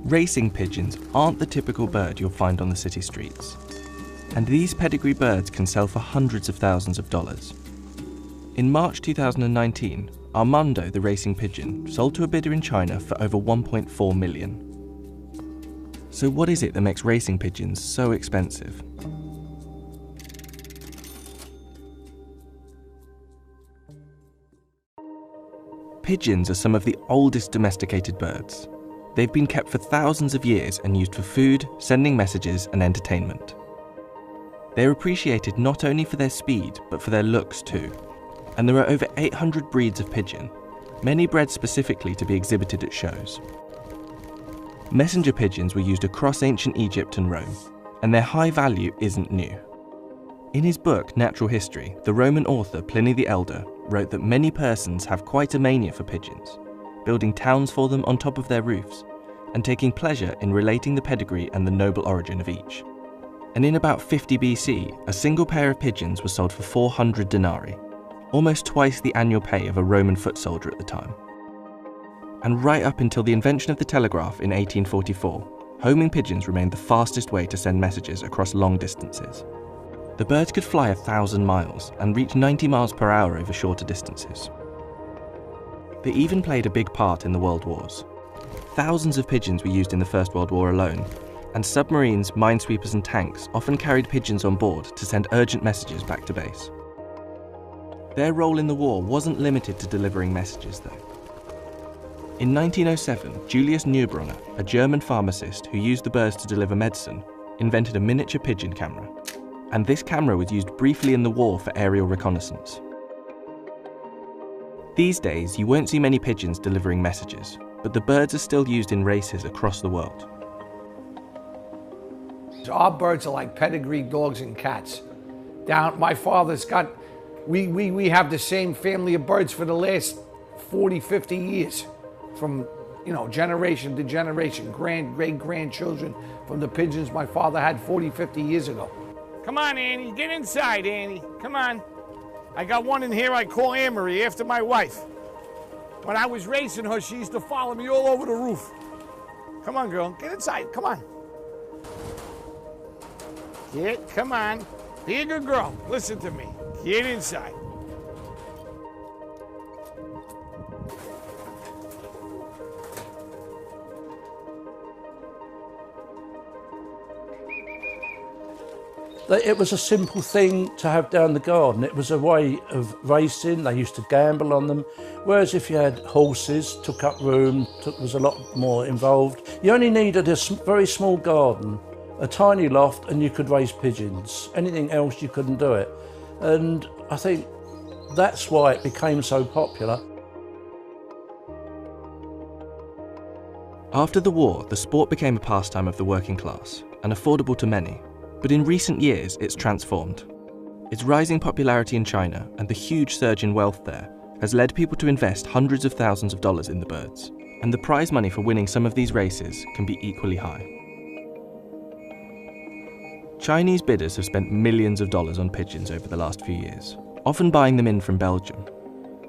Racing pigeons aren't the typical bird you'll find on the city streets. And these pedigree birds can sell for hundreds of thousands of dollars. In March 2019, Armando the racing pigeon sold to a bidder in China for over 1.4 million. So what is it that makes racing pigeons so expensive? Pigeons are some of the oldest domesticated birds. They've been kept for thousands of years and used for food, sending messages, and entertainment. They're appreciated not only for their speed, but for their looks too. And there are over 800 breeds of pigeon, many bred specifically to be exhibited at shows. Messenger pigeons were used across ancient Egypt and Rome, and their high value isn't new. In his book, Natural History, the Roman author Pliny the Elder wrote that many persons have quite a mania for pigeons, building towns for them on top of their roofs, and taking pleasure in relating the pedigree and the noble origin of each. And in about 50 BC, a single pair of pigeons was sold for 400 denarii, almost twice the annual pay of a Roman foot soldier at the time. And right up until the invention of the telegraph in 1844, homing pigeons remained the fastest way to send messages across long distances. The birds could fly 1,000 miles and reach 90 miles per hour over shorter distances. They even played a big part in the World Wars. Thousands of pigeons were used in the First World War alone, and submarines, minesweepers and tanks often carried pigeons on board to send urgent messages back to base. Their role in the war wasn't limited to delivering messages though. In 1907, Julius Neubronner, a German pharmacist who used the birds to deliver medicine, invented a miniature pigeon camera. And this camera was used briefly in the war for aerial reconnaissance. These days, you won't see many pigeons delivering messages, but the birds are still used in races across the world. Our birds are like pedigree dogs and cats. My father's got, we have the same family of birds for the last 40, 50 years. From, generation to generation, great-grandchildren from the pigeons my father had 40, 50 years ago. Come on, Annie, get inside, Annie. Come on. I got one in here I call Amory, after my wife. When I was racing her, she used to follow me all over the roof. Come on, girl, get inside, come on. Come on. Be a good girl, listen to me. Get inside. It was a simple thing to have down the garden. It was a way of racing. They used to gamble on them. Whereas if you had horses, took up room, was a lot more involved. You only needed a very small garden, a tiny loft, and you could raise pigeons. Anything else, you couldn't do it. And I think that's why it became so popular. After the war, the sport became a pastime of the working class and affordable to many. But in recent years, it's transformed. Its rising popularity in China and the huge surge in wealth there has led people to invest hundreds of thousands of dollars in the birds, and the prize money for winning some of these races can be equally high. Chinese bidders have spent millions of dollars on pigeons over the last few years, often buying them in from Belgium.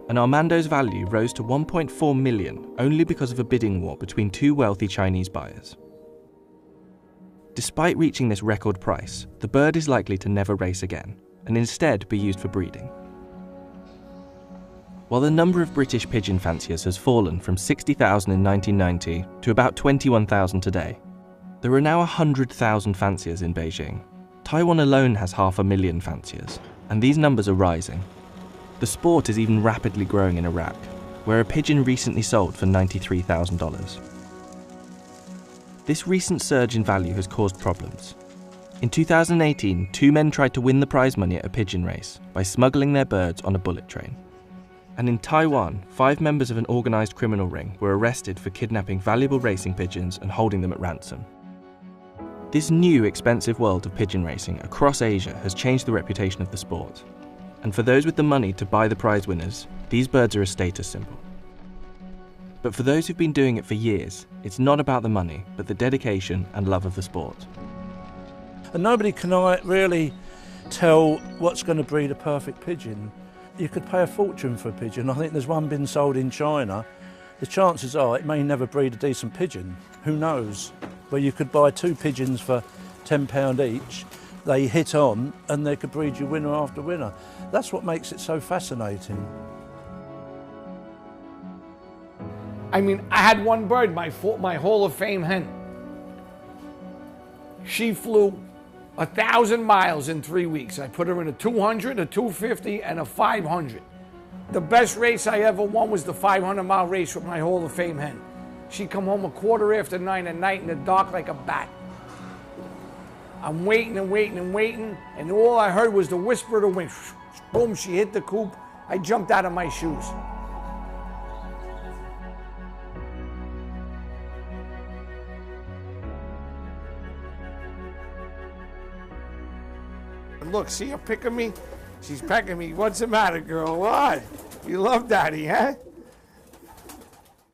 And Armando's value rose to 1.4 million only because of a bidding war between two wealthy Chinese buyers. Despite reaching this record price, the bird is likely to never race again, and instead be used for breeding. While the number of British pigeon fanciers has fallen from 60,000 in 1990 to about 21,000 today, there are now 100,000 fanciers in Beijing. Taiwan alone has 500,000 fanciers, and these numbers are rising. The sport is even rapidly growing in Iraq, where a pigeon recently sold for $93,000. This recent surge in value has caused problems. In 2018, two men tried to win the prize money at a pigeon race by smuggling their birds on a bullet train. And in Taiwan, 5 members of an organised criminal ring were arrested for kidnapping valuable racing pigeons and holding them at ransom. This new expensive world of pigeon racing across Asia has changed the reputation of the sport. And for those with the money to buy the prize winners, these birds are a status symbol. But for those who've been doing it for years, it's not about the money, but the dedication and love of the sport. And nobody can really tell what's going to breed a perfect pigeon. You could pay a fortune for a pigeon. I think there's one been sold in China the chances are it may never breed a decent pigeon. Who knows? Where you could buy 2 pigeons for £10 each, they hit on and they could breed you winner after winner. That's what makes it so fascinating. I mean, I had one bird, my Hall of Fame hen. She flew 1,000 miles in 3 weeks. I put her in a 200, a 250, and a 500. The best race I ever won was the 500-mile race with my Hall of Fame hen. She'd come home 9:15 at night in the dark like a bat. I'm waiting and waiting and waiting, and all I heard was the whisper of the wind. Boom, she hit the coop. I jumped out of my shoes. Look, see her picking me? She's pecking me. What's the matter, girl? What? You love daddy, huh?